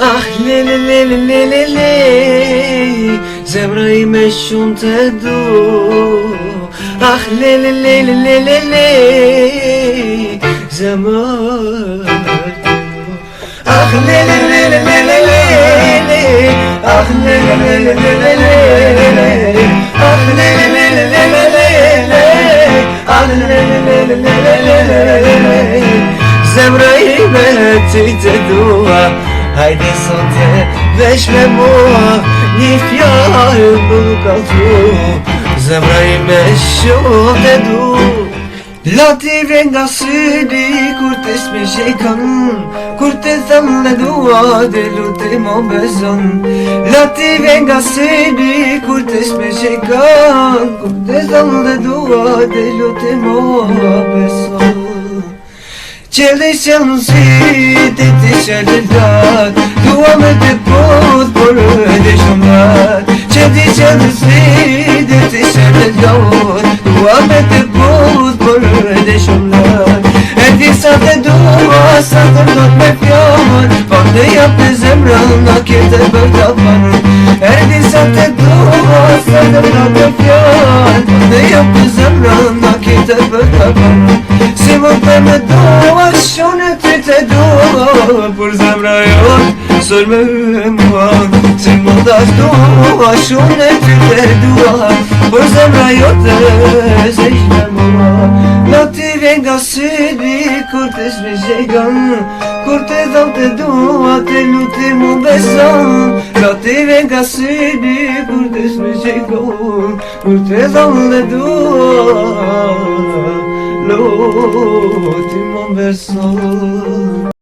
Ah, le le le le le le le, zemra ime shumë të du. Ah, le le le le le le le, zemër të du. Ah, le le le le le le le, ah, le le le le le le le, ah, le le le le le le le, ah, le le le le le le le, zemra ime të dua. Hajde sonte veç me mua, një fjallë më kaltu, zemra ime shumë të du. Lati vjen nga syni kur të s'me shejkan, kur të thëmë dhe dua dhe lutë më bezon. Lati vjen nga syni kur të s'me shejkan, kur të thëmë dhe dua dhe lutë më bezon. Qëllë qëllë si të të qëllë lat, dua me të pot, por edhe shumë lat. Qëllë qëllë si të të qëllë lat, dua me të pot, por edhe shumë lat. E ti sa të dua, sa të not me fjallë, po të jap në zemra nga kjetë për të parë. E ti sa të dua, sa të not me fjallë, po të jap në zemra nga kjetë për të parë. Si më të me dua, shone ty të dua, por zemra jonë sër me mua. Si më të dua, shone ty të dua, por zemra jote se ishme mua. Në ti vjen nga syni kur të s'me shejkan, kur të dhëm të dua, të lutë më beson. Në ti vjen nga syni kur të s'me shejkan, kur të dhëm të dua, lutë më beson.